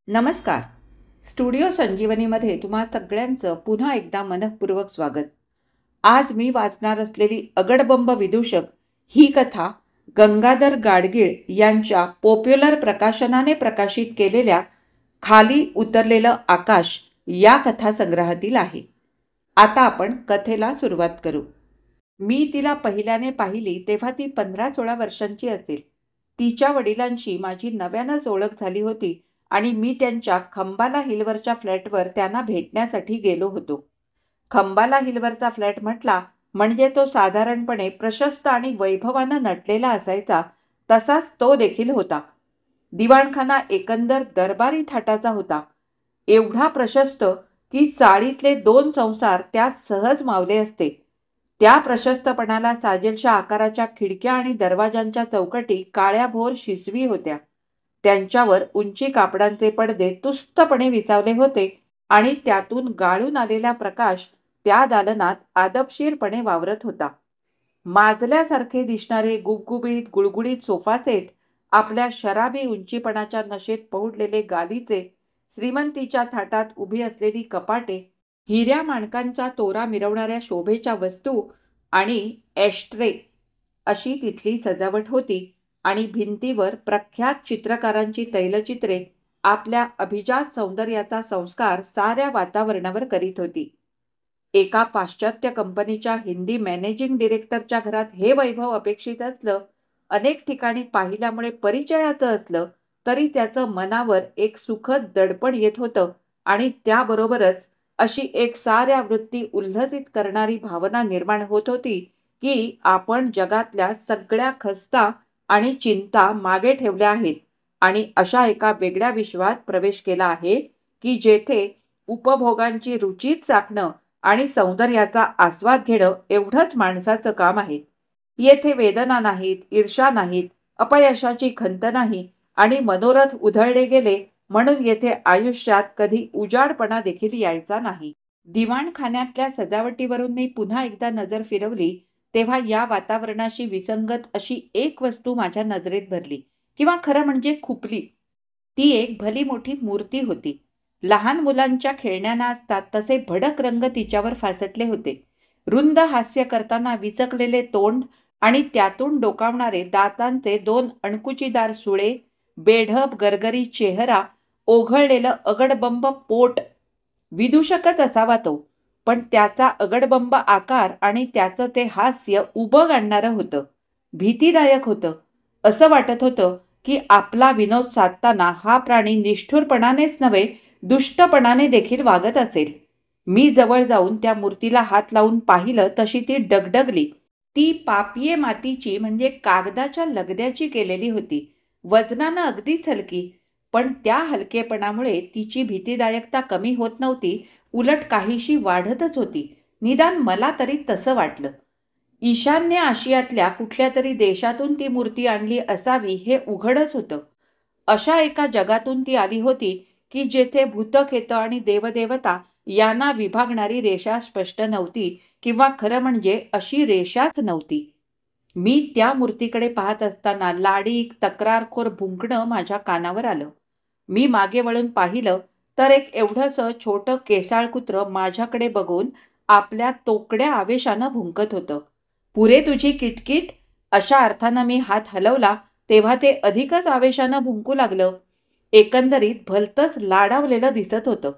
नमस्कार. स्टुडिओ संजीवनीमध्ये तुम्हा सगळ्यांचं पुन्हा एकदा मनःपूर्वक स्वागत. आज मी वाचणार असलेली अगडबंब विदूषक ही कथा गंगाधर गाडगीळ यांच्या पॉप्युलर प्रकाशनाने प्रकाशित केलेल्या खाली उतरलेलं आकाश या कथासंग्रहातील आहे. आता आपण कथेला सुरुवात करू. मी तिला पहिल्याने पाहिली तेव्हा ती 15-16 वर्षांची असेल. तिच्या वडिलांशी माझी नव्यानच ओळख झाली होती आणि मी त्यांच्या खंबाला हिलवरच्या फ्लॅटवर त्यांना भेटण्यासाठी गेलो होतो. खंबाला हिलवरचा फ्लॅट म्हटला म्हणजे तो साधारणपणे प्रशस्त आणि वैभवानं नटलेला असायचा, तसाच तो देखील होता. दिवाणखाना एकंदर दरबारी थाटाचा होता. एवढा प्रशस्त की चाळीतले 2 संसार त्यात सहज मावले असते. त्या प्रशस्तपणाला साजेलशा आकाराच्या खिडक्या आणि दरवाजांच्या चौकटी काळ्याभोर शिसवी होत्या. त्यांच्यावर उंची कापडांचे पडदे तुस्तपणे विसावले होते आणि त्यातून गाळून आलेला प्रकाश त्या दालनात आदबशीरपणे वावरत होता. माजल्यासारखे दिसणारे गुबगुबीत गुळगुळीत सोफा सेट, आपल्या शराबी उंचीपणाच्या नशेत पौडलेले गालीचे, श्रीमंतीच्या थाटात उभी असलेली कपाटे, हिऱ्या माणकांचा तोरा मिरवणाऱ्या शोभेच्या वस्तू आणि ॲशट्रे अशी तिथली सजावट होती. आणि भिंतीवर प्रख्यात चित्रकारांची तैलचित्रे आपल्या अभिजात सौंदर्याचा संस्कार साऱ्या वातावरणावर करीत होती. एका पाश्चात्य कंपनीच्या हिंदी मॅनेजिंग डिरेक्टरच्या घरात हे वैभव अपेक्षित असलं, अनेक ठिकाणी पाहिल्यामुळे परिचयाचं असलं, तरी त्याचं मनावर एक सुखद दडपण येत होतं आणि त्याबरोबरच अशी एक साऱ्या वृत्ती उल्हसित करणारी भावना निर्माण होत होती की आपण जगातल्या सगळ्या खस्ता आणि चिंता मागे ठेवल्या आहेत आणि अशा एका वेगळ्या विश्वात प्रवेश केला आहे की जेथे उपभोगांची रुचीच चाखणं आणि सौंदर्याचा आस्वाद घेणं एवढंच माणसाचं काम आहे. येथे वेदना नाहीत, ईर्ष्या नाहीत, अपयशाची खंत नाही आणि मनोरथ उधळले गेले म्हणून येथे आयुष्यात कधी उजाडपणा देखील यायचा नाही. दिवाणखान्यातल्या सजावटीवरून मी पुन्हा एकदा नजर फिरवली तेव्हा या वातावरणाशी विसंगत अशी एक वस्तू माझ्या नजरेत भरली, किंवा खरं म्हणजे खुपली. ती एक भली मोठी मूर्ती होती. लहान मुलांच्या खेळण्यांना असतात तसे भडक रंग तिच्यावर फासटले होते. रुंद हास्य करताना विचकलेले तोंड आणि त्यातून डोकावणारे दातांचे 2 अणकुचीदार सुळे, बेढप गरगरी चेहरा, ओघळलेलं अगडबंब पोट. विदूषकच असावा तो, पण त्याचा अगडबंब आकार आणि त्याचं ते हास्य उबग आणणारं होतं. भीतीदायक होतं. असं वाटत होतं की आपला विनोद साधताना हा प्राणी निष्ठुरपणानेच नव्हे, दुष्टपणाने देखील वागत असेल. मी जवळ जाऊन त्या मूर्तीला हात लावून पाहिलं तशी ती डगडगली. ती पापिये मातीची म्हणजे कागदाच्या लगद्याची केलेली होती. वजनानं अगदीच हलकी, पण त्या हलकेपणामुळे तिची भीतीदायकता कमी होत नव्हती, उलट काहीशी वाढतच होती. निदान मला तरी तसं वाटलं. ईशान्य आशियातल्या कुठल्या तरी देशातून ती मूर्ती आणली असावी हे उघडच होतं. अशा एका जगातून ती आली होती की जेथे भूतखेतं आणि देवदेवता यांना विभागणारी रेषा स्पष्ट नव्हती, किंवा खरं म्हणजे अशी रेषाच नव्हती. मी त्या मूर्तीकडे पाहत असताना लाडीक तक्रारखोर भुंकणं माझ्या कानावर आलं. मी मागे वळून पाहिलं तर एक एवढंसं छोटं केसाळ कुत्रं माझ्याकडे बघून आपल्या तोकड्या आवेशानं भुंकत होतं. पुरे तुझी किटकिट अशा अर्थानं मी हात हलवला तेव्हा ते अधिकच आवेशानं भुंकू लागलं. एकंदरीत भलतंच लाडावलेलं दिसत होतं.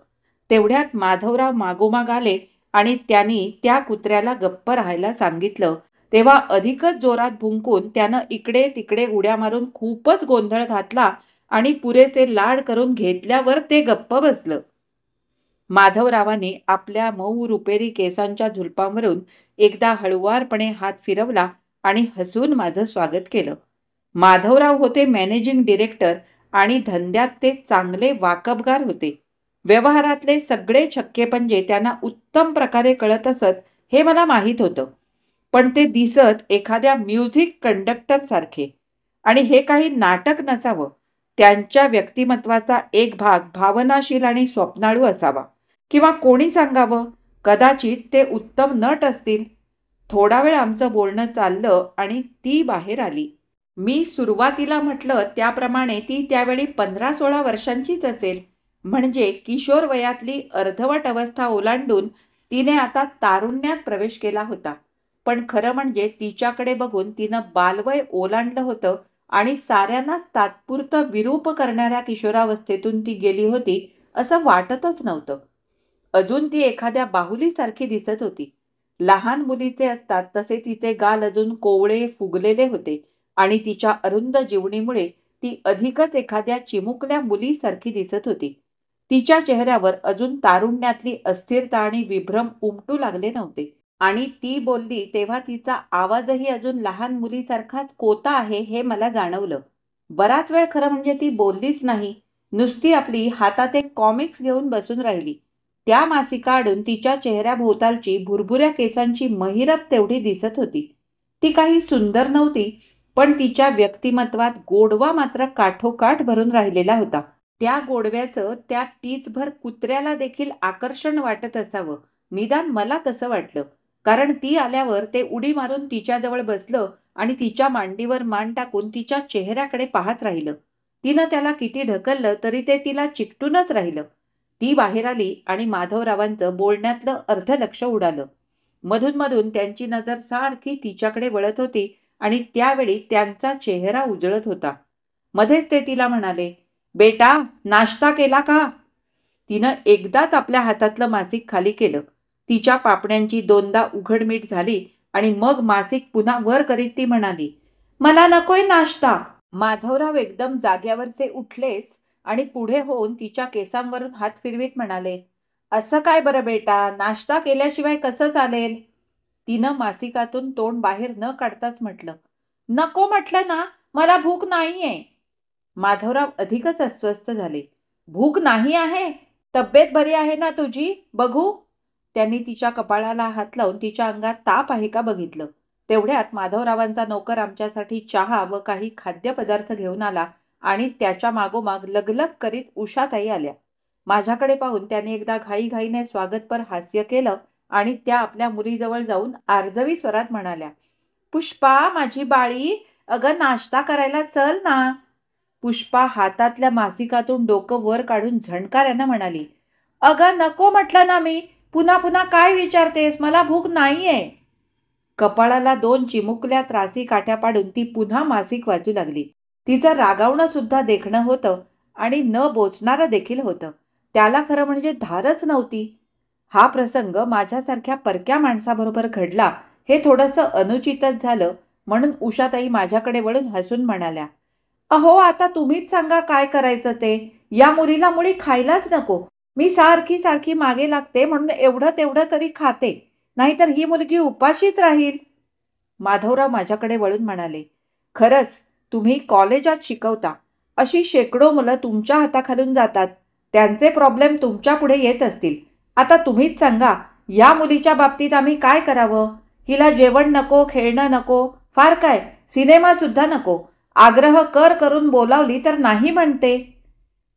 तेवढ्यात माधवराव मागोमाग आले आणि त्यांनी त्या कुत्र्याला गप्प राहायला सांगितलं. तेव्हा अधिकच जोरात भुंकून त्यानं इकडे तिकडे उड्या मारून खूपच गोंधळ घातला आणि पुरेसे लाड करून घेतल्यावर ते गप्प बसलं. माधवरावांनी आपल्या मऊ रुपेरी केसांच्या झुलपांवरून एकदा हळुवारपणे हात फिरवला आणि हसून माझं स्वागत केलं. माधवराव होते मॅनेजिंग डिरेक्टर आणि धंद्यात ते चांगले वाकबगार होते. व्यवहारातले सगळे छक्केपंजे त्यांना उत्तम प्रकारे कळत असत हे मला माहीत होतं. पण ते दिसत एखाद्या म्युझिक कंडक्टर सारखे. आणि हे काही नाटक नसावं. त्यांच्या व्यक्तिमत्वाचा एक भाग भावनाशील आणि स्वप्नाळू असावा. किंवा कोणी सांगावं, कदाचित ते उत्तम नट असतील. थोडा वेळ आमचं बोलणं चाललं आणि ती बाहेर आली. मी सुरुवातीला म्हटलं त्याप्रमाणे ती त्यावेळी 15-16 वर्षांचीच असेल. म्हणजे किशोर वयातली अर्धवट अवस्था ओलांडून तिने आता तारुण्यात प्रवेश केला होता. पण खरं म्हणजे तिच्याकडे बघून तिनं बालवय ओलांडलं होतं आणि साऱ्यांनाच तात्पुरतं विरूप करणाऱ्या किशोरावस्थेतून ती गेली होती असं वाटतच नव्हतं. अजून ती एखाद्या बाहुलीसारखी दिसत होती. लहान मुलीचे असतात तसे तिचे गाल अजून कोवळे फुगलेले होते आणि तिच्या अरुंद जीवणीमुळे ती अधिकच एखाद्या चिमुकल्या मुलीसारखी दिसत होती. तिच्या चेहऱ्यावर अजून तारुण्यातली अस्थिरता आणि विभ्रम उमटू लागले नव्हते. आणि ती बोलली तेव्हा तिचा आवाजही अजून लहान मुलीसारखाच कोता आहे हे मला जाणवलं. बराच वेळ खरं म्हणजे ती बोललीच नाही. नुसती आपली हातात एक कॉमिक्स घेऊन बसून राहिली. त्या मासिकाआडून तिच्या चेहऱ्याभोवतालची भुरभुऱ्या केसांची महिरप तेवढी दिसत होती. ती काही सुंदर नव्हती, पण तिच्या व्यक्तिमत्वात गोडवा मात्र काठोकाठ भरून राहिलेला होता. त्या गोडव्याचं त्या टीचभर कुत्र्याला देखील आकर्षण वाटत असावं, निदान मला तसं वाटलं. कारण ती आल्यावर ते उडी मारून तिच्याजवळ बसलं आणि तिच्या मांडीवर मान टाकून तिच्या चेहऱ्याकडे पाहत राहिलं. तिनं त्याला किती ढकललं तरी ते तिला चिकटूनच राहिलं. ती बाहेर आली आणि माधवरावांचं बोलण्यातलं अर्ध लक्ष उडालं. मधून मधून त्यांची नजर सारखी तिच्याकडे वळत होती आणि त्यावेळी त्यांचा चेहरा उजळत होता. मध्येच ते तिला म्हणाले, बेटा, नाश्ता केला का? तिनं एकदाच आपल्या हातातलं मासिक खाली केलं. तिच्या पापण्यांची दोनदा उघडमीट झाली आणि मग मासिक पुन्हा वर करीत ती म्हणाली, मला नकोय नाश्ता. माधवराव एकदम जाग्यावरचे उठलेच आणि पुढे होऊन तिच्या केसांवरून हात फिरवीत म्हणाले, असं काय बरं बेटा, नाश्ता केल्याशिवाय कसं चालेल? तिनं मासिकातून तोंड बाहेर न काढताच म्हटलं, नको म्हटलं ना, मला भूक नाहीये. माधवराव अधिकच अस्वस्थ झाले. भूक नाही आहे? तब्येत बरी आहे ना तुझी? बघू. त्यांनी तिच्या कपाळाला हात लावून तिच्या अंगात ताप आहे का बघितलं. तेवढ्यात माधवरावांचा नोकर आमच्यासाठी चहा व काही खाद्यपदार्थ घेऊन आला आणि त्याच्या मागोमाग लगलग करीत उषाताई आल्या. माझ्याकडे पाहून त्याने एकदा घाईघाईने स्वागतपर हास्य केलं आणि त्या आपल्या मुलीजवळ जाऊन आर्जवी स्वरात म्हणाल्या, पुष्पा माझी बाळी, अगं नाश्ता करायला चल ना. पुष्पा हातातल्या मासिकातून डोकं वर काढून झणकाऱ्यानं म्हणाली, अगं नको म्हटलं ना मी, पुन्हा पुन्हा काय विचारतेस, मला भूक नाहीये. कपाळाला दोन चिमुकल्या त्रासी काठ्या पाडून ती पुन्हा मासिक वाचू लागली. तिचं रागावणं सुद्धा देखणं होतं आणि न बोचणारं देखील होतं. त्याला खरं म्हणजे धारच नव्हती. हा प्रसंग माझ्यासारख्या परक्या माणसाबरोबर घडला हे थोडंसं अनुचितच झालं, म्हणून उषाताई माझ्याकडे वळून हसून म्हणाल्या, अहो आता तुम्हीच सांगा काय करायचं ते. या मुलीला मुळी खायलाच नको. मी सारखी सारखी मागे लागते म्हणून एवढं तेवढं तरी खाते, नाहीतर ही मुलगी उपाशीच राहील. माधवराव माझ्याकडे वळून म्हणाले, खरंच तुम्ही कॉलेजात शिकवता. अशी शेकडो मुलं तुमच्या हाताखालून जातात. त्यांचे प्रॉब्लेम तुमच्या पुढे येत असतील. आता तुम्हीच सांगा, या मुलीच्या बाबतीत आम्ही काय करावं? हिला जेवण नको, खेळणं नको, फार काय सिनेमा सुद्धा नको. आग्रह करून बोलावली तर नाही म्हणते.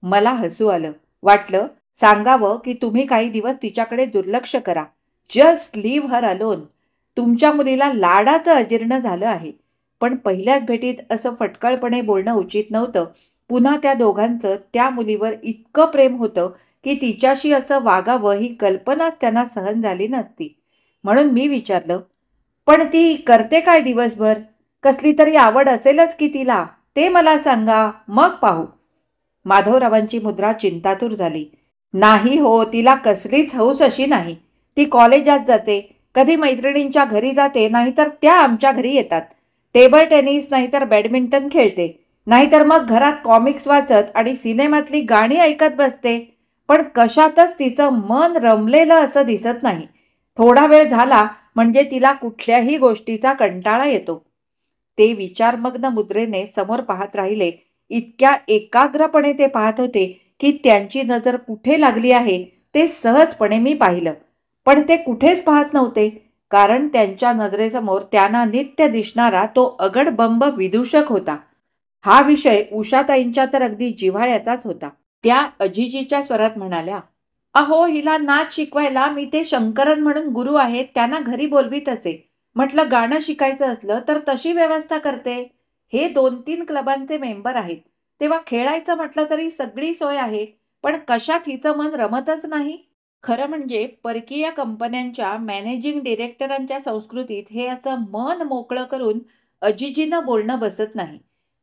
मला हसू आलं. वाटलं सांगावं की तुम्ही काही दिवस तिच्याकडे दुर्लक्ष करा. Just leave her alone. तुमच्या मुलीला लाडाचं अजीर्ण झालं आहे. पण पहिल्याच भेटीत असं फटकळपणे बोलणं उचित नव्हतं. पुन्हा त्या दोघांचं त्या मुलीवर इतकं प्रेम होतं की तिच्याशी असं वागावं ही कल्पनाच त्यांना सहन झाली नसती. म्हणून मी विचारलं, पण ती करते काय दिवसभर? कसली तरी आवड असेलच की तिला, ते मला सांगा, मग पाहू. माधवरावांची मुद्रा चिंतातूर झाली. नाही हो, तिला कसलीच हौस अशी नाही. ती कॉलेजात जाते, कधी मैत्रिणींच्या घरी जाते, नाहीतर त्या आमच्या घरी येतात. टेबल टेनिस नाहीतर बॅडमिंटन खेळते, नाहीतर मग घरात कॉमिक्स वाचत आणि सिनेमातली गाणी ऐकत बसते. पण कशातच तिचं मन रमलेलं असं दिसत नाही. थोडा वेळ झाला म्हणजे तिला कुठल्याही गोष्टीचा कंटाळा येतो. ते विचारमग्न मुद्रेने समोर पाहत राहिले. इतक्या एकाग्रपणे ते पाहत होते की त्यांची नजर कुठे लागली आहे ते सहजपणे मी पाहिलं. पण ते कुठेच पाहत नव्हते, कारण त्यांच्या नजरेसमोर त्यांना नित्य दिसणारा तो अगडबंब विदूषक होता. हा विषय उषाताईंच्या तर अगदी जिव्हाळ्याचाच होता. त्या अजिजीच्या स्वरात म्हणाल्या, अहो हिला नाच शिकवायला मी ते शंकरन म्हणून गुरु आहेत त्यांना घरी बोलवीत असे. म्हटलं गाणं शिकायचं असलं तर तशी व्यवस्था करते. हे 2-3 क्लबांचे मेंबर आहेत. तेव्हा खेळायचं म्हटलं तरी सगळी सोय आहे. पण कशात हिचं मन रमतच नाही. खरं म्हणजे परकीय कंपन्यांच्या मॅनेजिंग डिरेक्टरांच्या संस्कृतीत हे असं मन मोकळं करून अजिजीनं बोलणं बसत नाही.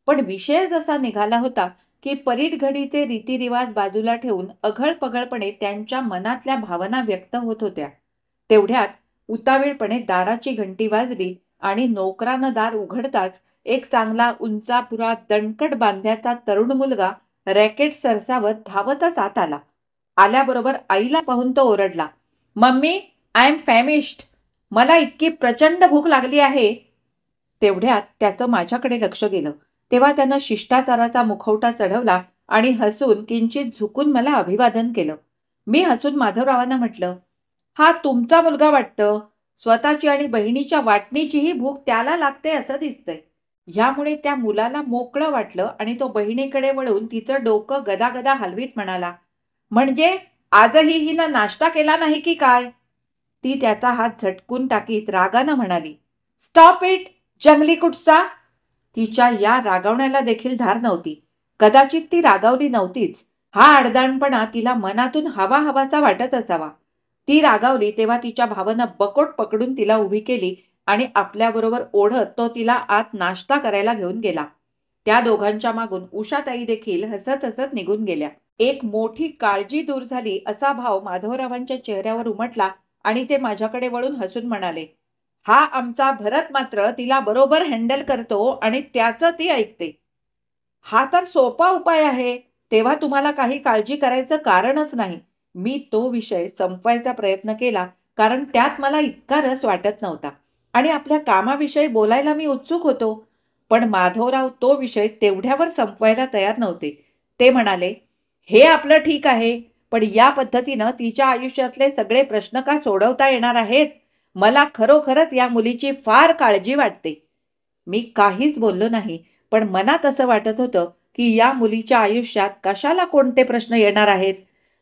पण विषय जसा निघाला होता की परीटघडीचे रीतिरिवाज बाजूला ठेवून अघळपघळपणे त्यांच्या मनातल्या भावना व्यक्त होत होत्या. तेवढ्यात उतावीळपणे दाराची घंटी वाजली आणि नोकरानं दार उघडताच एक चांगला उंचापुरा दणकट बांध्याचा तरुण मुलगा रॅकेट सरसावत धावतच आत आला. आल्याबरोबर आईला पाहून तो ओरडला, "मम्मी, आय एम फॅमिश्ड. मला इतकी प्रचंड भूक लागली आहे." तेवढ्यात त्याचं माझ्याकडे लक्ष गेलं. तेव्हा त्यानं शिष्टाचाराचा मुखवटा चढवला आणि हसून किंचित झुकून मला अभिवादन केलं. मी हसून माधवरावांना म्हटलं, "हा तुमचा मुलगा वाटतं. स्वतःची आणि बहिणीच्या वाटणीचीही भूक त्याला लागते असं दिसतंय." ह्यामुळे त्या मुलाला मोकळं वाटलं आणि तो बहिणीकडे वळून तिचं डोकं गदागदा हलवीत म्हणाला, "म्हणजे आजही हिनं नाश्ता केला नाही की काय?" ती त्याचा हात झटकून टाकीत रागानं म्हणाली, "स्टॉप इट, जंगली कुठचा." तिच्या या रागावण्याला देखील धार नव्हती. कदाचित ती रागावली नव्हतीच. हा आडदाणपणा तिला मनातून हवा हवासा वाटत असावा. ती रागावली तेव्हा तिच्या भावानं बकोट पकडून तिला उभी केली आणि आपल्याबरोबर ओढत तो तिला आत नाश्ता करायला घेऊन गेला. त्या दोघांच्या मागून उषाताई देखील हसत हसत निघून गेल्या. एक मोठी काळजी दूर झाली असा भाव माधवरावांच्या चेहऱ्यावर उमटला आणि ते माझ्याकडे वळून हसून म्हणाले, "हा आमचा भरत मात्र तिला बरोबर हँडल करतो आणि त्याचं ती ऐकते. हा तर सोपा उपाय आहे. तेव्हा तुम्हाला काही काळजी करायचं कारणच नाही." मी तो विषय संपवायचा प्रयत्न केला, कारण त्यात मला इतका रस वाटत नव्हता आणि आपल्या कामाविषयी बोलायला मी उत्सुक होतो. पण माधवराव तो विषय तेवढ्यावर संपवायला तयार नव्हते. ते म्हणाले, "हे आपलं ठीक आहे, पण या पद्धतीनं तिच्या आयुष्यातले सगळे प्रश्न का सोडवता येणार आहेत? मला खरोखरच या मुलीची फार काळजी वाटते." मी काहीच बोललो नाही, पण मनात असं वाटत होतं की या मुलीच्या आयुष्यात कशाला कोणते प्रश्न येणार आहेत.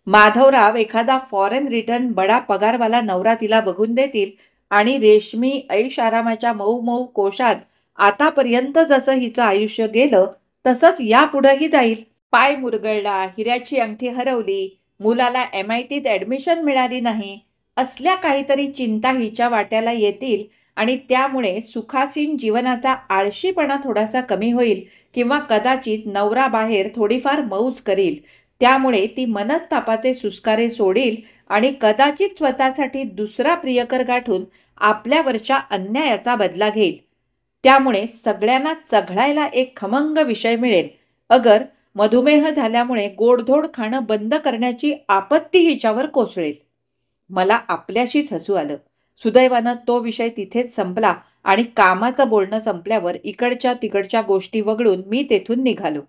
माधवराव एखादा फॉरेन रिटर्न बडा पगारवाला नवरा तिला बघून देतील आणि रेशमी ऐशारामाच्या मऊ मऊ कोशात आतापर्यंत जसं हिचं आयुष्य गेलं तसंच यापुढेही जाईल. पाय मुरगळला, हिऱ्याची अंगठी हरवली, मुलाला MITत ॲडमिशन मिळाली नाही, असल्या काहीतरी चिंता हिच्या वाट्याला येतील आणि त्यामुळे सुखासीन जीवनाचा आळशीपणा थोडासा कमी होईल किंवा कदाचित नवरा बाहेर थोडीफार मौज करील. त्यामुळे ती मनस्तापाचे सुस्कारे सोडील आणि कदाचित स्वतःसाठी दुसरा प्रियकर गाठून आपल्यावरच्या अन्यायाचा बदला घेईल. त्यामुळे सगळ्यांना चघळायला एक खमंग विषय मिळेल. अगर मधुमेह झाल्यामुळे गोडधोड खाणं बंद करण्याची आपत्ती हिच्यावर कोसळेल. मला आपल्याशीच हसू आलं. सुदैवानं तो विषय तिथेच संपला आणि कामाचं बोलणं संपल्यावर इकडच्या तिकडच्या गोष्टी वगळून मी तेथून निघालो.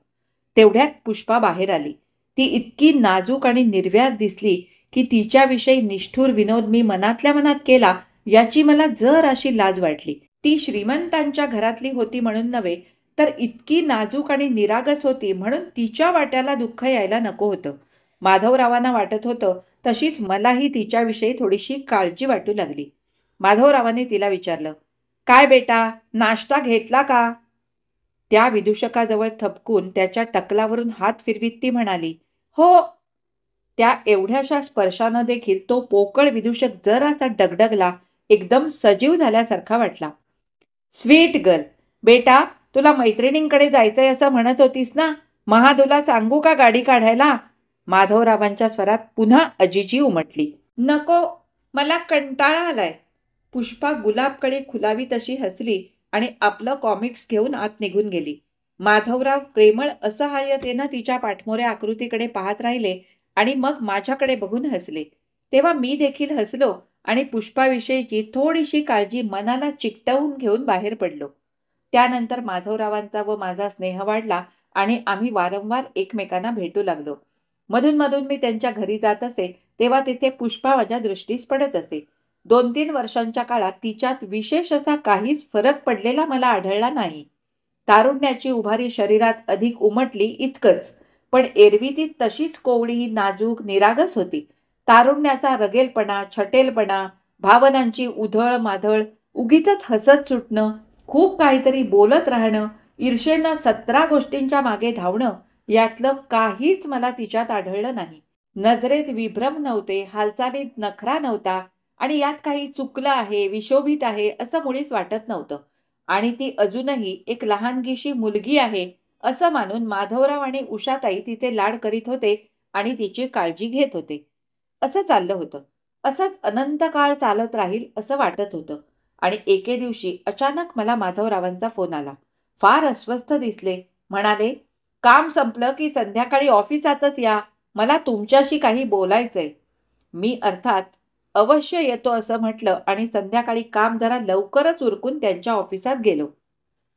तेवढ्यात पुष्पा बाहेर आली. ती इतकी नाजूक आणि निर्व्याज दिसली की तिच्याविषयी निष्ठुर विनोद मी मनातल्या मनात केला याची मला जर अशी लाज वाटली. ती श्रीमंतांच्या घरातली होती म्हणून नव्हे, तर इतकी नाजूक आणि निरागस होती म्हणून तिच्या वाट्याला दुःख यायला नको होतं. माधवरावांना वाटत होतं तशीच मलाही तिच्याविषयी थोडीशी काळजी वाटू लागली. माधवरावांनी तिला विचारलं, "काय बेटा, नाश्ता घेतला का?" त्या विदूषकाजवळ थपकून त्याच्या टकलावरून हात फिरवीत ती म्हणाली, "हो." त्या एवढ्याशा स्पर्शानं देखील तो पोकळ विदूषक जरासा डगडगला, एकदम सजीव झाल्यासारखा वाटला. "Sweet girl. बेटा, तुला मैत्रिणींकडे जायचंय असं म्हणत होतीस ना? महादूला सांगू का गाडी काढायला?" माधवरावांच्या स्वरात पुन्हा अजिजी उमटली. "नको, मला कंटाळा आलाय." पुष्पा गुलाबकडे खुलावी तशी हसली आणि आपलं कॉमिक्स घेऊन आत निघून गेली. माधवराव प्रेमळ असहाय्यतेनं तिच्या पाठमोऱ्या आकृतीकडे पाहत राहिले आणि मग माझ्याकडे बघून हसले. तेव्हा मी देखील हसलो आणि पुष्पाविषयीची थोडीशी काळजी मनाला चिकटवून घेऊन बाहेर पडलो. त्यानंतर माधवरावांचा व माझा स्नेह वाढला आणि आम्ही वारंवार एकमेकांना भेटू लागलो. मधून मधून मी त्यांच्या घरी जात असे तेव्हा तिथे पुष्पा माझ्या दृष्टीस पडत असे. 2-3 वर्षांच्या काळात तिच्यात विशेष असा काहीच फरक पडलेला मला आढळला नाही. तारुण्याची उभारी शरीरात अधिक उमटली इतकंच, पण एरवी ती तशीच कोवळी, नाजूक, निरागस होती. तारुण्याचा रगेलपणा, छटेलपणा, भावनांची उधळ-माधळ, उगीचच हसत सुटणं, खूप काहीतरी बोलत राहणं, ईर्षेनं 17 गोष्टींच्या मागे धावणं यातलं काहीच मला तिच्यात आढळलं नाही. नजरेत विभ्रम नव्हते, हालचालीत नखरा नव्हता आणि यात काही चुकलं आहे, विशोभित आहे असं मुळीच वाटत नव्हतं. आणि ती अजूनही एक लहानगीशी मुलगी आहे असं मानून माधवराव आणि उषाताई तिचे लाड करीत होते आणि तिची काळजी घेत होते. असं चाललं होतं. असंच अनंत काळ चालत राहील असं वाटत होतं. आणि एके दिवशी अचानक मला माधवरावांचा फोन आला. फार अस्वस्थ दिसले. म्हणाले, "काम संपलं की संध्याकाळी ऑफिसातच या. मला तुमच्याशी काही बोलायचंय." मी अर्थात अवश्य येतो असं म्हटलं आणि संध्याकाळी काम जरा लवकरच उरकून त्यांच्या ऑफिसात गेलो.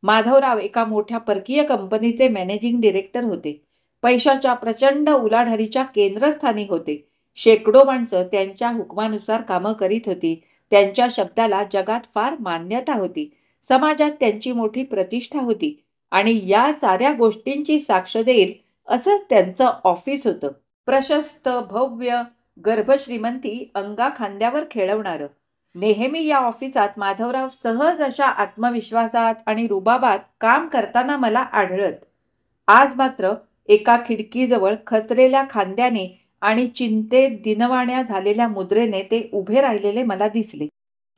माधवराव एका मोठ्या परकीय कंपनीचे मॅनेजिंग डिरेक्टर होते. पैशाच्या प्रचंड उलाढालीच्या केंद्रस्थानी होते. शेकडो माणसं त्यांच्या हुकमानुसार कामं करीत होती. त्यांच्या शब्दाला जगात फार मान्यता होती. समाजात त्यांची मोठी प्रतिष्ठा होती आणि या साऱ्या गोष्टींची साक्ष देईल असंच त्यांचं ऑफिस होतं. प्रशस्त, भव्य, गर्भश्रीमंती अंगा खांद्यावर खेळवणारं. नेहमी या ऑफिसात माधवराव सहज अशा आत्मविश्वासात आणि रुबाबात काम करताना मला आढळत. आज मात्र एका खिडकीजवळ खचलेल्या खांद्याने आणि चिंतेत दिनवाण्या झालेल्या मुद्रेने ते उभे राहिलेले मला दिसले.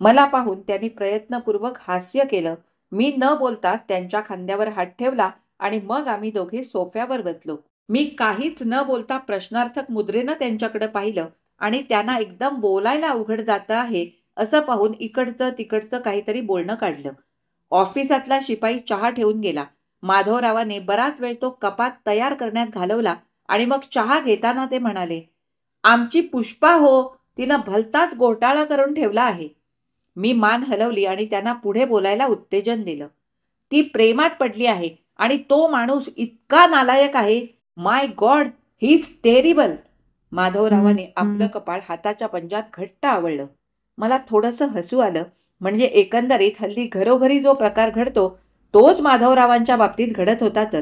मला पाहून त्यांनी प्रयत्नपूर्वक हास्य केलं. मी न बोलता त्यांच्या खांद्यावर हात ठेवला आणि मग आम्ही दोघे सोफ्यावर बसलो. मी काहीच न बोलता प्रश्नार्थक मुद्रेनं त्यांच्याकडे पाहिलं आणि त्यांना एकदम बोलायला अवघड जातं आहे असं पाहून इकडचं तिकडचं काहीतरी बोलणं काढलं. ऑफिसातला शिपाई चहा ठेवून गेला. माधवरावाने बराच वेळ तो कपात तयार करण्यात घालवला आणि मग चहा घेताना ते म्हणाले, "आमची पुष्पा हो, तिनं भलताच घोटाळा करून ठेवला आहे." मी मान हलवली आणि त्यांना पुढे बोलायला उत्तेजन दिलं. "ती प्रेमात पडली आहे आणि तो माणूस इतका नालायक आहे. माय गॉड, ही इज टेरिबल." माधवरावाने आपलं कपाळ हाताच्या पंजात घट्ट आवळलं. मला थोडंसं हसू आलं. म्हणजे एकंदरीत हल्ली घरोघरी जो प्रकार घडतो तोच माधवरावांच्या बाबतीत घडत होता तर.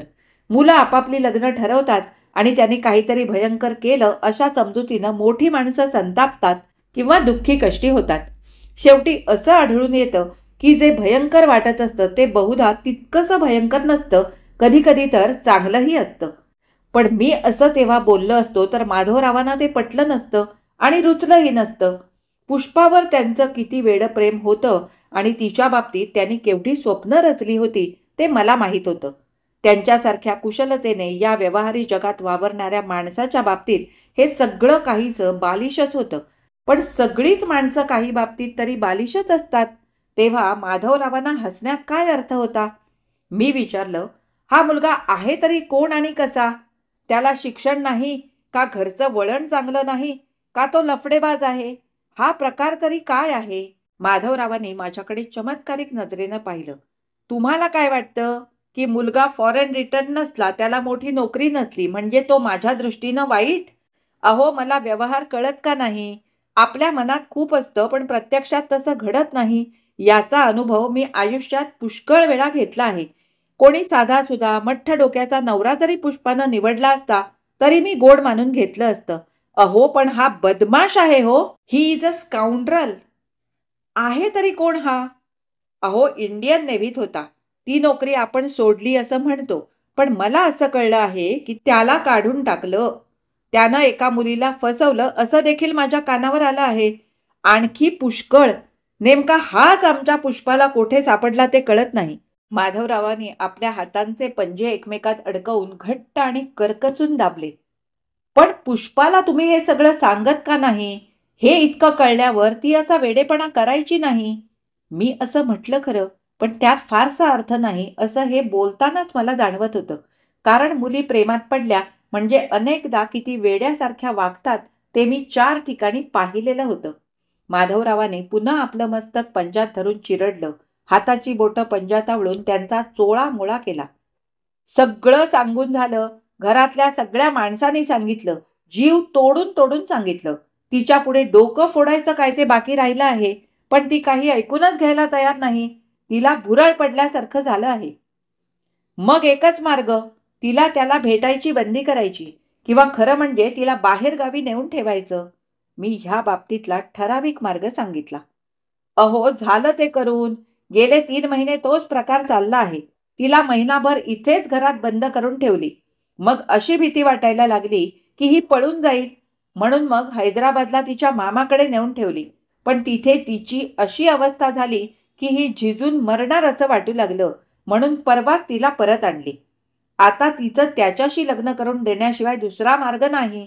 मुलं आपापली लग्न ठरवतात आणि त्यांनी काहीतरी भयंकर केलं अशा समजुतीनं मोठी माणसं संतापतात किंवा दुःखी कष्टी होतात. शेवटी असं आढळून येतं की जे भयंकर वाटत असतं ते बहुधा तितकंसं भयंकर नसतं, कधीकधी तर चांगलंही असतं. पण मी असं तेव्हा बोललो असतो तर माधवरावांना ते पटलं नसतं आणि रुचलंही नसतं. पुष्पावर त्यांचं किती वेडं प्रेम होतं आणि तिच्या बाबतीत त्यांनी केवढी स्वप्न रचली होती ते मला माहीत होतं. त्यांच्यासारख्या कुशलतेने या व्यवहारी जगात वावरणाऱ्या माणसाच्या बाबतीत हे सगळं काहीसं बालिशच होतं. पण सगळीच माणसं काही बाबतीत तरी बालिशच असतात. तेव्हा माधवरावांना हसण्यात काय अर्थ होता? मी विचारलं, "हा मुलगा आहे तरी कोण आणि कसा? त्याला शिक्षण नाही का घरचं वळण चांगलं नाही का तो लफडेबाज आहे? हा प्रकार तरी काय आहे?" माधवरावांनी माझ्याकडे चमत्कारिक नजरेनं पाहिलं. "तुम्हाला काय वाटतं की मुलगा फॉरेन रिटर्न नसला, त्याला मोठी नोकरी नसली म्हणजे तो माझ्या दृष्टीनं वाईट? अहो, मला व्यवहार कळत का नाही? आपल्या मनात खूप असतं पण प्रत्यक्षात तसं घडत नाही. याचा अनुभव मी आयुष्यात पुष्कळ वेळा घेतला आहे. कोणी साधासुधा मठ्ठ डोक्याचा नवरा जरी पुष्पानं निवडला असता तरी मी गोड मानून घेतलं असतं. अहो, पण हा बदमाश आहे हो. He is a scoundrel." "आहे तरी कोण हा?" "अहो, इंडियन नेव्हीत होता. ती नोकरी आपण सोडली असं म्हणतो. पण मला असं कळलं आहे की त्याला काढून टाकलं. त्यानं एका मुलीला फसवलं असं देखील माझ्या कानावर आलं आहे. आणखी पुष्कळ. नेमका हाच आमच्या पुष्पाला कोठे सापडला ते कळत नाही." माधवरावांनी आपल्या हातांचे पंजे एकमेकात अडकवून घट्ट आणि करकचून दाबले. "पण पुष्पाला तुम्ही हे सगळं सांगत का नाही? हे इतकं कळल्यावर ती असा वेडेपणा करायची नाही." मी असं म्हटलं खरं, पण त्यात फारसा अर्थ नाही असं हे बोलतानाच मला जाणवत होतं. कारण मुली प्रेमात पडल्या म्हणजे अनेकदा किती वेड्यासारख्या वागतात ते मी 4 ठिकाणी पाहिलेलं होतं. माधवरावाने पुन्हा आपलं मस्तक पंजात धरून चिरडलं. हाताची बोटं पंजात आवळून त्यांचा चोळामोळा केला. "सगळं सांगून झालं. घरातल्या सगळ्या माणसांनी सांगितलं. जीव तोडून तोडून सांगितलं. तिच्यापुढे डोकं फोडायचं काय ते बाकी राहिलं आहे. पण ती काही ऐकूनच घ्यायला तयार नाही. तिला भुरळ पडल्यासारखं झालं आहे. मग एकच मार्ग, तिला त्याला भेटायची बंदी करायची किंवा खरं म्हणजे तिला बाहेरगावी नेऊन ठेवायचं." मी ह्या बाबतीतला ठराविक मार्ग सांगितला. "अहो, झालं ते करून. गेले 3 महिने तोच प्रकार चालला आहे. तिला महिनाभर इथेच घरात बंद करून ठेवली. मग अशी भीती वाटायला लागली की ही पळून जाईल, म्हणून मग हैदराबादला तिच्या मामाकडे नेऊन ठेवली. पण तिथे तिची अशी अवस्था झाली की ही झिजून मरणार असं वाटू लागलं, म्हणून परवाच तिला परत आणली. आता तिचं त्याच्याशी लग्न करून देण्याशिवाय दुसरा मार्ग नाही.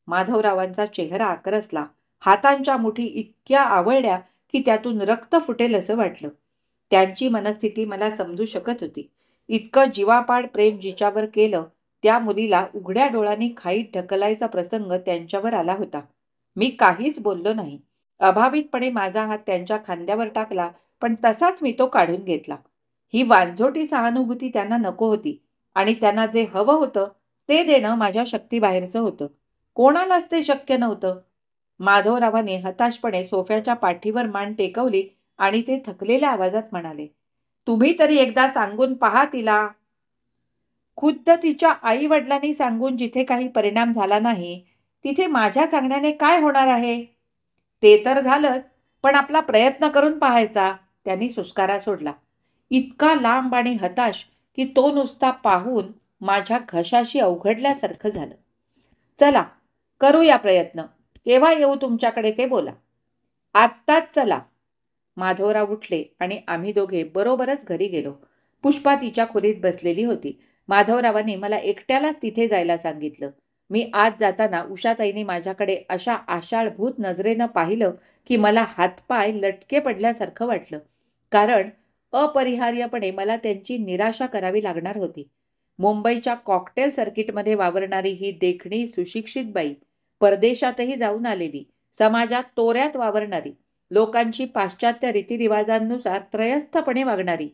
माधवरावांचा चेहरा आकरसला. हातांच्या मुठी इतक्या आवळल्या की त्यातून रक्त फुटेल असं वाटलं. त्यांची मनस्थिती मला समजू शकत होती. इतकं जीवापाड प्रेम जिच्यावर केलं, त्या मुलीला उघड्या डोळ्यांनी खाईत ढकलायचा प्रसंग त्यांच्यावर आला होता. मी काहीच बोललो नाही. अभावितपणे माझा हात त्यांच्या खांद्यावर टाकला, पण तसाच मी तो काढून घेतला. ही वांझोटी सहानुभूती त्यांना नको होती आणि त्यांना जे हवं होतं ते देणं माझ्या शक्तीबाहेरचं होतं. कोणालाच ते शक्य नव्हतं. माधवरावाने हताशपणे सोफ्याच्या पाठीवर मान टेकवली आणि ते थकलेल्या आवाजात म्हणाले, तुम्ही तरी एकदा सांगून पहा तिला. खुद्द तिच्या आई वडिलांनी सांगून जिथे काही परिणाम झाला नाही, तिथे माझ्या सांगण्याने काय होणार आहे? ते तर झालंच, पण आपला प्रयत्न करून पाहायचा. त्यांनी सुस्कारा सोडला. इतका लांब आणि हताश की तो नुसता पाहून माझ्या घशाशी अवघडल्यासारखं झालं. चला, करूया प्रयत्न. केव्हा येऊ तुमच्याकडे ते बोला. आत्ताच चला. माधवराव उठले आणि आम्ही दोघे बरोबरच घरी गेलो. पुष्पा तिच्या खोलीत बसलेली होती. माधवरावांनी मला एकट्यालाच तिथे जायला सांगितलं. मी आत जाताना उषाताईने माझ्याकडे अशा आशाळभूत नजरेनं पाहिलं की मला हातपाय लटके पडल्यासारखं वाटलं. कारण अपरिहार्यपणे मला त्यांची निराशा करावी लागणार होती. मुंबईच्या कॉकटेल सर्किटमध्ये वावरणारी ही देखणी सुशिक्षित बाई, परदेशातही जाऊन आलेली, समाजात तोऱ्यात वावरणारी, लोकांची पाश्चात्य रीतिरिवाजांनुसार त्रयस्थपणे वागणारी,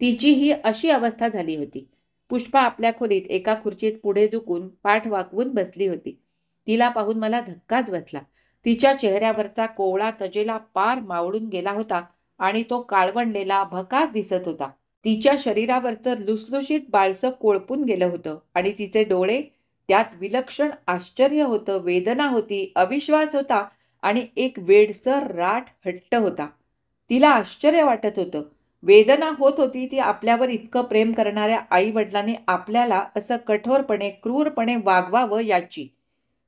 तिची ही अशी अवस्था झाली होती. पुष्पा आपल्या खोलीत एका खुर्चीत पुढे झुकून पाठ वाकवून बसली होती. तिला पाहून मला धक्काच बसला. तिच्या चेहऱ्यावरचा कोवळा तजेला पार मावळून गेला होता आणि तो काळवंडलेला भकास दिसत होता. तिच्या शरीरावरचं लुसलुशीत बाळसं कोळपून गेलं होतं आणि तिचे डोळे, त्यात विलक्षण आश्चर्य होतं, वेदना होती, अविश्वास होता आणि एक वेडसर राठ हट्ट होता. तिला आश्चर्य वाटत होतं, वेदना होत होती ती आपल्यावर इतकं प्रेम करणाऱ्या आई वडिलांनी आपल्याला असं कठोरपणे, क्रूरपणे वागवावं याची.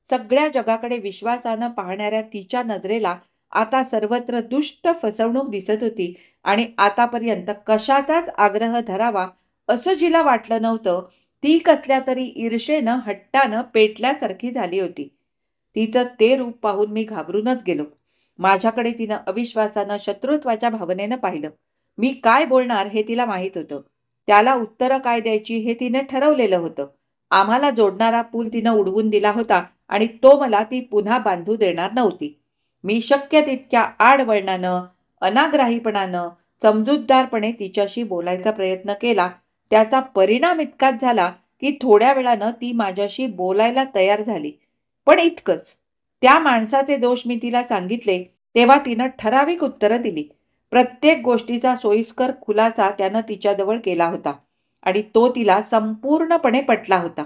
सगळ्या जगाकडे विश्वासानं पाहणाऱ्या तिच्या नजरेला आता सर्वत्र दुष्ट फसवणूक दिसत होती आणि आतापर्यंत कशाचाच आग्रह धरावा असं जिला वाटलं नव्हतं, ती कसल्या तरी ईर्षेनं, हट्टानं पेटल्यासारखी झाली होती. तिचं ते रूप पाहून मी घाबरूनच गेलो. माझ्याकडे तिनं अविश्वासानं, शत्रुत्वाच्या भावनेनं पाहिलं. मी काय बोलणार हे तिला माहीत होतं. त्याला उत्तरं काय द्यायची हे तिने ठरवलेलं होतं. आम्हाला जोडणारा पूल तिनं उडवून दिला होता आणि तो मला ती पुन्हा बांधू देणार नव्हती. मी शक्य तितक्या आडवळणानं, अनाग्राहीपणानं, समजूतदारपणे तिच्याशी बोलायचा प्रयत्न केला. त्याचा परिणाम इतकाच झाला की थोड्या वेळानं ती माझ्याशी बोलायला तयार झाली. पण इतकंच. त्या माणसाचे दोष मी तिला सांगितले तेव्हा तिनं ठराविक उत्तरं दिली. प्रत्येक गोष्टीचा सोयीस्कर खुलासा त्यानं तिच्याजवळ केला होता आणि तो तिला संपूर्णपणे पटला होता.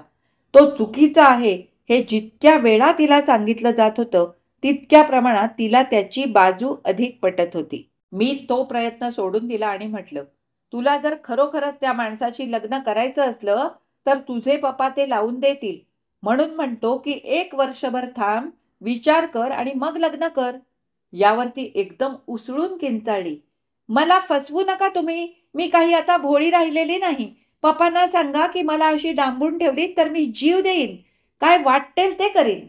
तो चुकीचा आहे हे जितक्या वेळा तिला सांगितलं जात होतं, तितक्या प्रमाणात तिला त्याची बाजू अधिक पटत होती. मी तो प्रयत्न सोडून दिला आणि म्हटलं, तुला जर खरोखरच त्या माणसाशी लग्न करायचं असलं तर तुझे पप्पा ते लावून देतील. म्हणून म्हणतो की 1 वर्षभर थांब, विचार कर आणि मग लग्न कर. यावरती एकदम उसळून किंचाळली. मला फसवू नका तुम्ही. मी काही आता भोळी राहिलेली नाही. पप्पांना सांगा की मला अशी डांबून ठेवली तर मी जीव देईन. काय वाटेल ते करीन.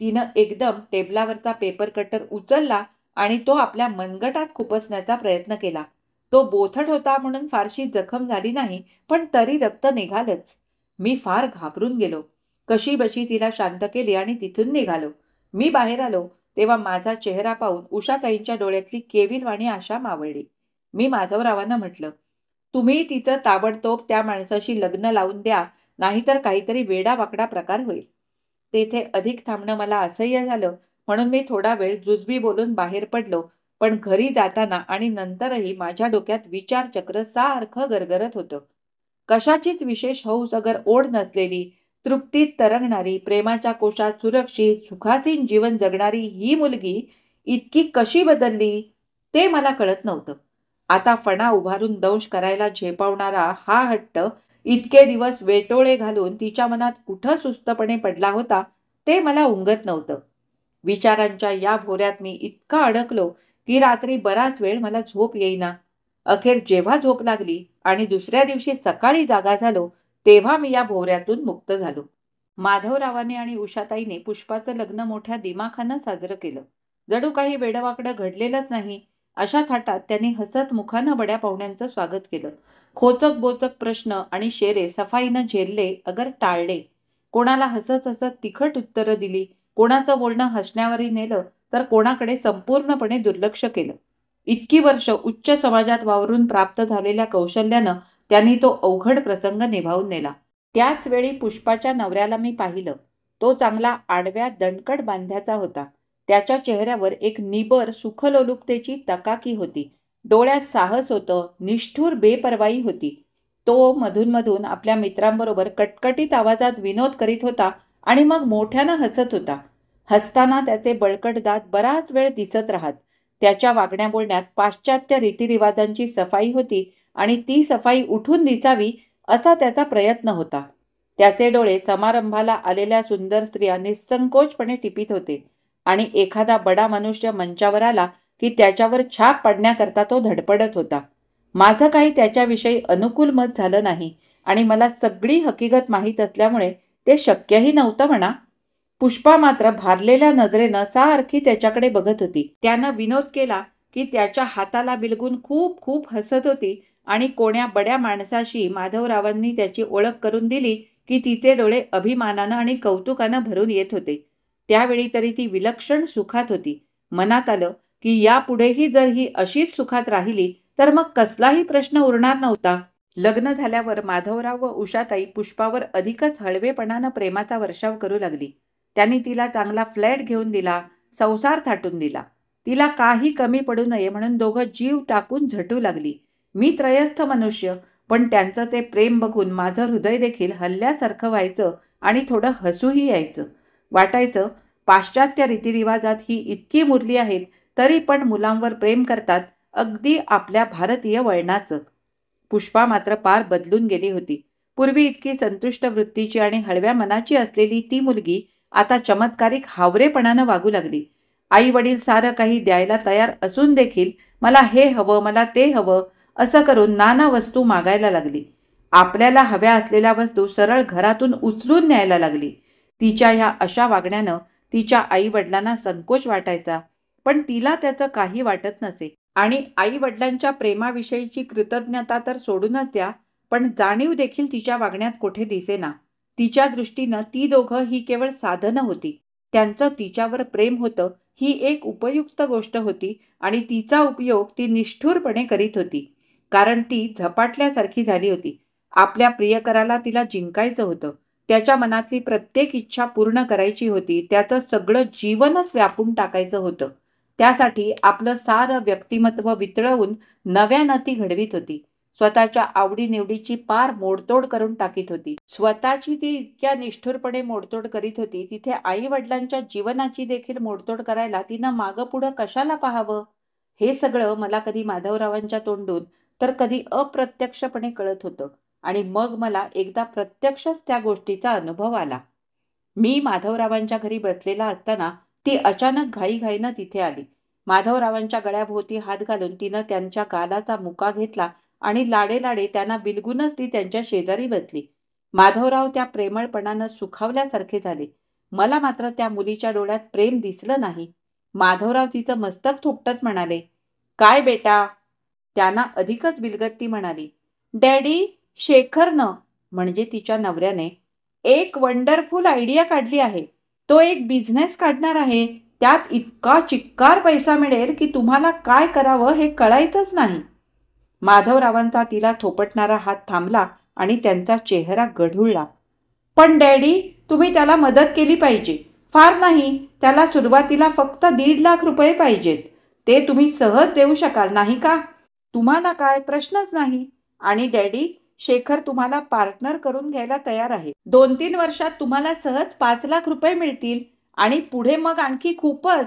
तिनं एकदम टेबलावरचा पेपर कटर उचलला आणि तो आपल्या मनगटात खुपसण्याचा प्रयत्न केला. तो बोथट होता म्हणून फारशी जखम झाली नाही, पण तरी रक्त निघालंच. मी फार घाबरून गेलो. कशीबशी तिला शांत केली आणि तिथून निघालो. मी बाहेर आलो तेव्हा माझा चेहरा पाहून उषाताईंच्या डोळ्यातली केविलवाणी आशा मावळली. मी माधवरावांना म्हटलं, तुम्ही तिचं ताबडतोब त्या माणसाशी लग्न लावून द्या, नाहीतर काहीतरी वेडावाकडा प्रकार होईल. तेथे अधिक थांबणं मला असह्य झालं, म्हणून मी थोडा वेळ जुजबी बोलून बाहेर पडलो. पण घरी जाताना आणि नंतरही माझ्या डोक्यात विचारचक्र सारखं गरगरत होतं. कशाचीच विशेष हौस अगर ओढ नसलेली, तृप्तीत तरंगणारी, प्रेमाच्या कोशात सुरक्षित, सुखासीन जीवन जगणारी ही मुलगी इतकी कशी बदलली ते मला कळत नव्हतं. आता फणा उभारून दंश करायला झेपावणारा हा हट्ट इतके दिवस वेटोळे घालून तिच्या मनात कुठं सुस्तपणे पडला होता ते मला उमगत नव्हतं. विचारांच्या या भोऱ्यात मी इतका अडकलो की रात्री बराच वेळ मला झोप येईना. अखेर जेव्हा झोप लागली आणि दुसऱ्या दिवशी सकाळी जागा झालो, तेव्हा मी या भोवऱ्यातून मुक्त झालो. माधवरावांनी आणि उषाताईने पुष्पाचं लग्न मोठ्या दिमाखानं साजरं केलं. जणू काही वेडवाकडं घडलेलंच नाही अशा थाटात त्यांनी हसत मुखानं बड्या पाहुण्यांचं स्वागत केलं. खोचक बोचक प्रश्न आणि शेरे सफाईनं झेलले अगर टाळले. कोणाला हसत हसत तिखट उत्तरं दिली, कोणाचं बोलणं हसण्यावरी नेलं, तर कोणाकडे संपूर्णपणे दुर्लक्ष केलं. इतकी वर्ष उच्च समाजात वावरून प्राप्त झालेल्या कौशल्यानं त्यांनी तो अवघड प्रसंग निभावून नेला. त्याच वेळी पुष्पाच्या नवऱ्याला मी पाहिलं. तो चांगला आडव्या दणकट बांध्याचा होता. त्याच्या चेहऱ्यावर एक निबर सुखलोलुपतेची तकाकी होती. डोळ्यात साहस होतं, निष्ठुर बेपर्वाई होती. तो मधून आपल्या मित्रांबरोबर कटकटीत आवाजात विनोद करीत होता आणि मग मोठ्यानं हसत होता. हसताना त्याचे बळकट दात बराच वेळ दिसत राहत. त्याच्या वागण्या बोलण्यात पाश्चात्य रीतिरिवाजांची सफाई होती आणि ती सफाई उठून दिसावी असा त्याचा प्रयत्न होता. त्याचे डोळे समारंभाला आलेल्या सुंदर स्त्रिया निसंकोचपणे टिपित होते आणि एखादा बडा मनुष्य मंचावर आला की त्याच्यावर छाप पाडण्याकरता तो धडपडत होता. माझं काही त्याच्याविषयी अनुकूल मत झालं नाही आणि मला सगळी हकीकत माहीत असल्यामुळे ते शक्यही नव्हतं म्हणा. पुष्पा मात्र भारलेल्या नजरेनं सारखी त्याच्याकडे बघत होती. त्यानं विनोद केला की त्याच्या हाताला बिलगून खूप खूप हसत होती आणि कोण्या बड्या माणसाशी माधवरावांनी त्याची ओळख करून दिली की तिचे डोळे अभिमानानं आणि कौतुकानं भरून येत होते. त्यावेळी तरी ती विलक्षण सुखात होती. मनात आलं की यापुढेही जर ही अशीच सुखात राहिली तर मग कसलाही प्रश्न उरणार नव्हता. लग्न झाल्यावर माधवराव व उषाताई पुष्पावर अधिकच हळवेपणानं प्रेमाचा वर्षाव करू लागली. त्यांनी तिला चांगला फ्लॅट घेऊन दिला, संसार थाटून दिला. तिला काही कमी पडू नये म्हणून दोघं जीव टाकून झटू लागली. मी त्रयस्थ मनुष्य, पण त्यांचं ते प्रेम बघून माझं हृदय देखील हल्ल्यासारखं व्हायचं आणि थोडं हसूही यायचं. वाटायचं पाश्चात्य रीतिरिवाजात ही इतकी मुरली आहेत तरी पण मुलांवर प्रेम करतात, अगदी आपल्या भारतीय वळणाचं. पुष्पा मात्र पार बदलून गेली होती. पूर्वी इतकी संतुष्ट वृत्तीची आणि हळव्या मनाची असलेली ती मुलगी आता चमत्कारिक हावरेपणानं वागू लागली. आई वडील सारं काही द्यायला तयार असून देखील मला हे हवं, मला ते हवं असं करून नाना वस्तू मागायला लागली. आपल्याला हव्या असलेल्या वस्तू सरळ घरातून उचलून न्यायला लागली. तिच्या ह्या अशा वागण्यानं तिच्या आई वडिलांना संकोच वाटायचा, पण तिला त्याचं काही वाटत नसे. आणि आई वडिलांच्या प्रेमाविषयीची कृतज्ञता तर सोडूनच द्या, पण जाणीव देखील तिच्या वागण्यात कोठे दिसेना. तिच्या दृष्टीनं ती दोघं ही केवळ साधनं होती. त्यांचं तिच्यावर प्रेम होतं ही एक उपयुक्त गोष्ट होती आणि तिचा उपयोग ती निष्ठुरपणे करीत होती. कारण ती झपाटल्यासारखी झाली होती. आपल्या प्रियकराला तिला जिंकायचं होतं. त्याच्या मनातली प्रत्येक इच्छा पूर्ण करायची होती. त्याचं सगळं जीवनच व्यापून टाकायचं होतं. त्यासाठी आपलं सारं व्यक्तिमत्व वितळवून नव्यानं ती घडवीत होती. स्वतःच्या आवडीनिवडीची पार मोडतोड करून टाकीत होती. स्वतःची ती इतक्या निष्ठुरपणे मोडतोड करीत होती, तिथे आई वडिलांच्या जीवनाची देखील मोडतोड करायला तिनं मागं पुढं कशाला पाहावं? हे सगळं मला कधी माधवरावांच्या तोंडून तर कधी अप्रत्यक्षपणे कळत होतं आणि मग मला एकदा प्रत्यक्षच त्या गोष्टीचा अनुभव आला. मी माधवरावांच्या घरी बसलेला असताना ती अचानक घाईघाईनं तिथे आली. माधवरावांच्या गळ्याभोवती हात घालून तिनं त्यांच्या गालाचा मुका घेतला आणि लाडे त्यांना बिलगूनच ती त्यांच्या शेजारी बसली. माधवराव त्या प्रेमळपणानं सुखावल्यासारखे झाले. मला मात्र त्या मुलीच्या डोळ्यात प्रेम दिसलं नाही. माधवराव तिचं मस्तक थोपटत म्हणाले, "काय बेटा?" त्यांना अधिकच बिलगत ती म्हणाली, "डॅडी, शेखरनं म्हणजे तिच्या नवऱ्याने एक वंडरफुल आयडिया काढली आहे. तो एक बिझनेस काढणार आहे. त्यात इतका चिक्कार पैसा मिळेल की तुम्हाला काय करावं हे कळायचंच नाही." माधवरावांचा तिला थोपटणारा हात थांबला आणि त्यांचा चेहरा गढुळला. "पण डॅडी, तुम्ही त्याला मदत केली पाहिजे. फार नाही, त्याला सुरुवातीला फक्त 1.5 लाख रुपये पाहिजेत. ते तुम्ही सहज देऊ शकाल नाही का? तुम्हाला काय प्रश्नच नाही. आणि डॅडी, शेखर तुम्हाला पार्टनर करून घ्यायला तयार आहे. 2-3 वर्षात तुम्हाला सहज 5 लाख रुपये मिळतील आणि पुढे मग आणखी खूपच."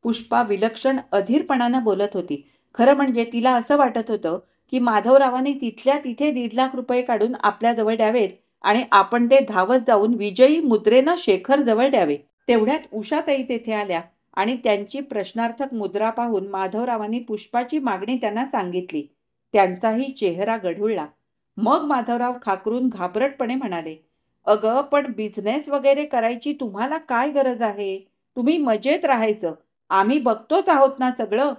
पुष्पा विलक्षण अधीरपणानं बोलत होती. खरं म्हणजे तिला असं वाटत होतं की माधवरावांनी तिथल्या तिथे 1.5 लाख रुपये काढून आपल्याजवळ द्यावेत आणि आपण ते धावत जाऊन विजयी मुद्रेनं शेखरजवळ द्यावे. तेवढ्यात उषाताई तेथे आल्या आणि त्यांची प्रश्नार्थक मुद्रा पाहून माधवरावांनी पुष्पाची मागणी त्यांना सांगितली. त्यांचाही चेहरा गढुळला. मग माधवराव खाकरून घाबरटपणे म्हणाले, "अगं, पण बिझनेस वगैरे करायची तुम्हाला काय गरज आहे? तुम्ही मजेत राहायचं. आम्ही बघतोच आहोत ना सगळं."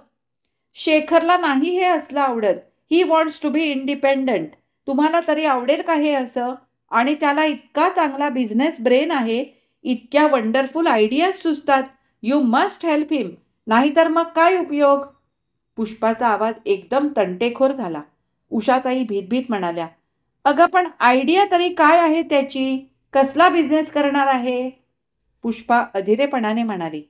"शेखरला नाही हे असलं आवडत. He wants to be independent. तुम्हाला तरी आवडेल का हे असं? आणि त्याला इतका चांगला बिझनेस ब्रेन आहे. इतक्या वंडरफुल आयडियाज सुचतात. यू मस्ट हेल्प हिम. नाहीतर मग काय उपयोग?" पुष्पाचा आवाज एकदम तंटेखोर झाला. उषाताई भीतभीत म्हणाल्या, "अगं, पण आयडिया तरी काय आहे त्याची? कसला बिझनेस करणार आहे?" पुष्पा अधीरेपणाने म्हणाली,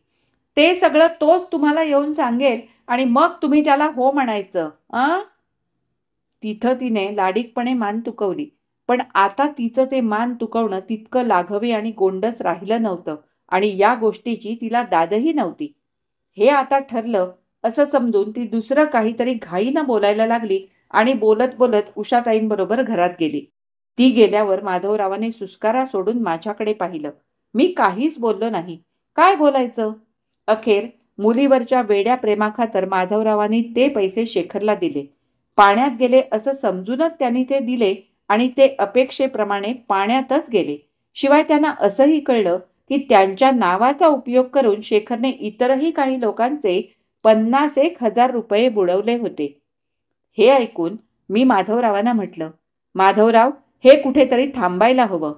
"ते सगळं तोच तुम्हाला येऊन सांगेल आणि मग तुम्ही त्याला हो म्हणायचं. तिथं तिने लाडीकपणे मान तुकवली. पण आता तिचं ते मान तुकवणं तितकं लाघवी आणि गोंडस राहिलं नव्हतं आणि या गोष्टीची तिला दादही नव्हती. हे आता ठरलं असं समजून ती दुसरं काहीतरी घाईनं बोलायला लागली आणि बोलत बोलत उषाताईंबरोबर घरात गेली. ती गेल्यावर माधवरावांनी सुस्कारा सोडून माझ्याकडे पाहिलं. मी काहीच बोललो नाही. काय बोलायचं? अखेर मुलीवरच्या वेड्या प्रेमाखातर माधवरावांनी ते पैसे शेखरला दिले. पाण्यात गेले असं समजूनच त्यांनी ते दिले आणि ते अपेक्षेप्रमाणे पाण्यातच गेले. शिवाय त्यांना असंही कळलं की त्यांच्या नावाचा उपयोग करून शेखरने इतरही काही लोकांचे 50,000 रुपये बुडवले होते. हे ऐकून मी माधवरावांना म्हटलं, "माधवराव, हे कुठेतरी थांबायला हवं."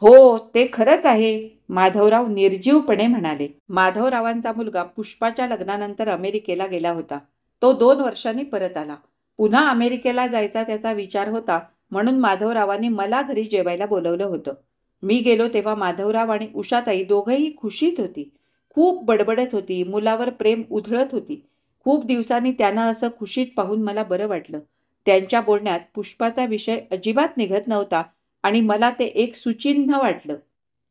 "हो, ते खरंच आहे," माधवराव निर्जीवपणे म्हणाले. माधवरावांचा मुलगा पुष्पाच्या लग्नानंतर अमेरिकेला गेला होता. तो 2 वर्षांनी परत आला. पुन्हा अमेरिकेला जायचा त्याचा विचार होता म्हणून माधवरावांनी मला घरी जेवायला बोलवलं होतं. मी गेलो तेव्हा माधवराव आणि उषाताई दोघंही खुशीत होती. खूप बडबडत होती. मुलावर प्रेम उधळत होती. खूप दिवसांनी त्यांना असं खुशीत पाहून मला बरं वाटलं. त्यांच्या बोलण्यात पुष्पाचा विषय अजिबात निघत नव्हता आणि मला ते एक सुचिन्ह वाटलं.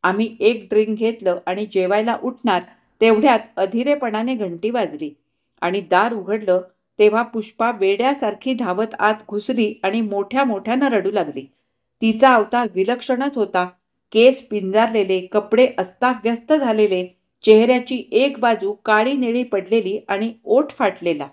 आम्ही एक ड्रिंक घेतलं आणि जेवायला उठणार तेवढ्यात अधीरेपणाने घंटी वाजली आणि दार उघडलं तेव्हा पुष्पा वेड्यासारखी धावत आत घुसली आणि मोठ्या मोठ्यानं रडू लागली. तिचा अवतार विलक्षणच होता. केस पिंजारलेले, कपडे अस्ताव्यस्त झालेले, चेहऱ्याची एक बाजू काळी निळी पडलेली आणि ओठ फाटलेला.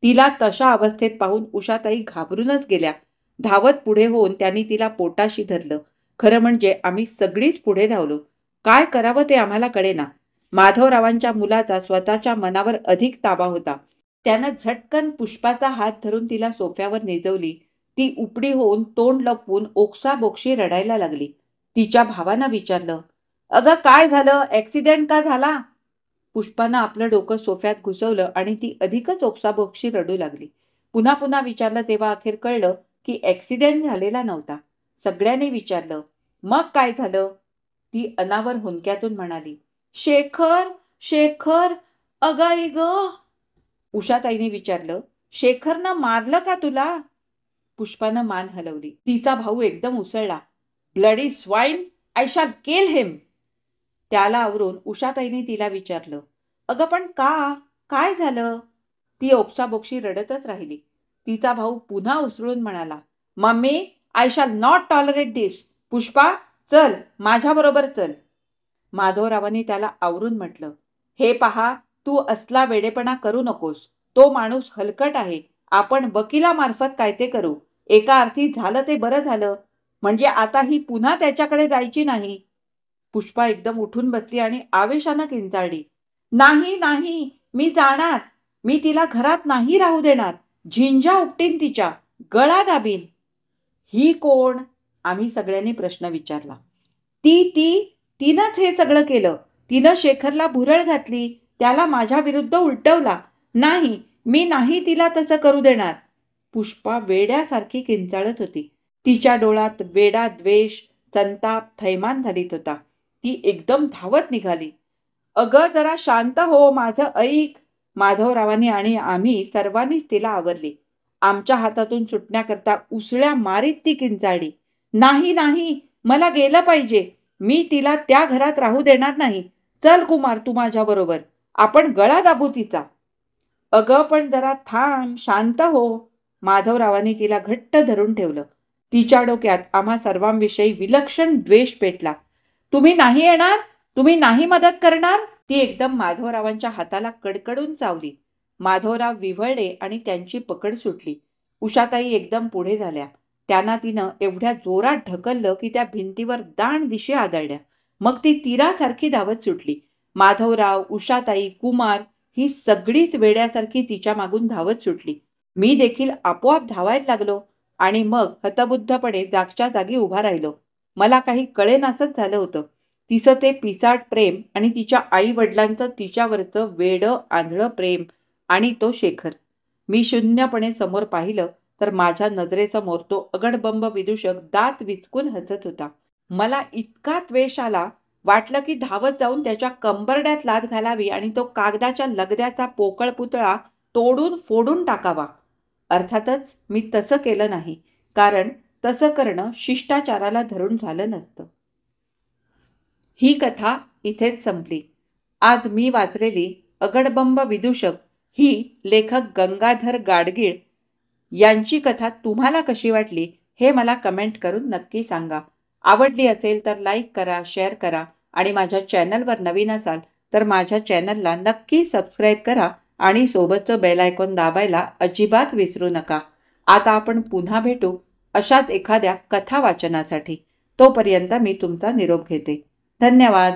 तिला तशा अवस्थेत पाहून उषाताई घाबरूनच गेल्या. धावत पुढे होऊन त्यांनी तिला पोटाशी धरलं. खरं म्हणजे आम्ही सगळीच पुढे धावलो. काय करावं ते आम्हाला कळेना. माधवरावांच्या मुलाचा स्वतःच्या मनावर अधिक ताबा होता. त्यानं झटकन पुष्पाचा हात धरून तिला सोफ्यावर निजवली. ती उपडी होऊन तोंड लपवून ओक्साबोक्शी रडायला लागली. तिच्या भावानं विचारलं, "अगं, काय झालं? ॲक्सिडेंट का झाला?" पुष्पानं आपलं डोकं सोफ्यात घुसवलं आणि ती अधिकच ओक्साबोक्शी रडू लागली. पुन्हा पुन्हा विचारलं तेव्हा अखेर कळलं की ॲक्सिडेंट झालेला नव्हता. सगळ्यांनी विचारलं, "मग काय झालं?" ती अनावर हुंदक्यातून म्हणाली, "शेखर, शेखर, अगं आई गं." उषाताईने विचारलं, "शेखरनं मारलं का तुला?" पुष्पानं मान हलवली. तिचा भाऊ एकदम उसळला, "bloody swine, I shall kill him." त्याला आवरून उषाताईने तिला विचारलं, "अगं, पण का? काय झालं?" ती ओक्साबोक्शी रडतच राहिली. तिचा भाऊ पुन्हा उसळून म्हणाला, "mummy, I shall not tolerate this. Pushpa, चल, माझ्याबरोबर चल." माधवरावांनी त्याला आवरून म्हटलं, "हे पहा, तू असला वेडेपणा करू नकोस. तो माणूस हलकट आहे. आपण वकिलामार्फत काय ते करू. एका अर्थी झालं ते बरं झालं. म्हणजे आता ही पुन्हा त्याच्याकडे जायची नाही." पुष्पा एकदम उठून बसली आणि आवेशानं किंचाळली, "नाही, नाही, मी जाणार. मी तिला घरात नाही राहू देणार. झिंजा उपटीन तिच्या, गळा दाबीन." "ही कोण?" आम्ही सगळ्यांनी प्रश्न विचारला. तिनंच हे सगळं केलं. तिनं शेखरला भुरळ घातली. त्याला माझ्या विरुद्ध उलटवला. नाही, मी नाही तिला तसं करू देणार." पुष्पा वेड्यासारखी किंचाळत होती. तिच्या डोळ्यात वेडा द्वेष, संताप थैमान घालीत होता. ती एकदम धावत निघाली. "अगं, जरा शांत हो, माझं ऐक." माधवरावांनी आणि आम्ही सर्वांनीच तिला आवरली. आमच्या हातातून सुटण्याकरता उसळ्या मारीत ती किंचाळली, "नाही, नाही, मला गेलं पाहिजे. मी तिला त्या घरात राहू देणार नाही. चल कुमार, तू माझ्याबरोबर. आपण गळा दाबू तिचा." "अगं, पण जरा थांब, शांत हो." माधवरावांनी तिला घट्ट धरून ठेवलं. तिच्या डोक्यात आम्हा सर्वांविषयी विलक्षण द्वेष पेटला. तुम्ही नाही येणार? तुम्ही नाही मदत करणार? ती एकदम माधवरावांच्या हाताला कडकडून चावली. माधवराव विव्हळले आणि त्यांची पकड सुटली. उषाताई एकदम पुढे झाल्या. त्यांना तिनं एवढ्या जोरात ढकललं की त्या भिंतीवर दाण दिशे आदळल्या. मग ती तीरासारखी धावत सुटली. माधवराव, उषाताई, कुमार ही सगळीच वेड्यासारखी तिच्या मागून धावत सुटली. मी देखील आपोआप धावायला लागलो आणि मग हतबुद्धपणे जागच्या जागी उभा राहिलो. मला काही कळेनासंच झालं होतं. तिचं ते पिसाट प्रेम आणि तिच्या आई वडिलांचं तिच्यावरचं वेडं आंधळं प्रेम आणि तो शेखर. मी शून्यपणे समोर पाहिलं तर माझ्या नजरेसमोर तो अगडबंब विदूषक दात विचकून हसत होता. मला इतका द्वेष आला, वाटलं की धावत जाऊन त्याच्या कंबरड्यात लाथ घालावी आणि तो कागदाच्या लगद्याचा पोकळ पुतळा तोडून फोडून टाकावा. अर्थातच मी तसं केलं नाही, कारण तसं करणं शिष्टाचाराला धरून झालं नसतं. ही कथा इथेच संपली. आज मी वाचलेली अगडबंब विदूषक ही लेखक गंगाधर गाडगीळ यांची कथा तुम्हाला कशी वाटली हे मला कमेंट करून नक्की सांगा. आवडली असेल तर लाईक करा, शेअर करा आणि माझ्या चॅनलवर नवीन असाल तर माझ्या चॅनलला नक्की सबस्क्राईब करा आणि सोबतचं बेल आयकॉन दाबायला अजिबात विसरू नका. आता आपण पुन्हा भेटू अशाच एखाद्या कथा वाचनासाठी. तोपर्यंत मी तुमचा निरोप घेते. धन्यवाद.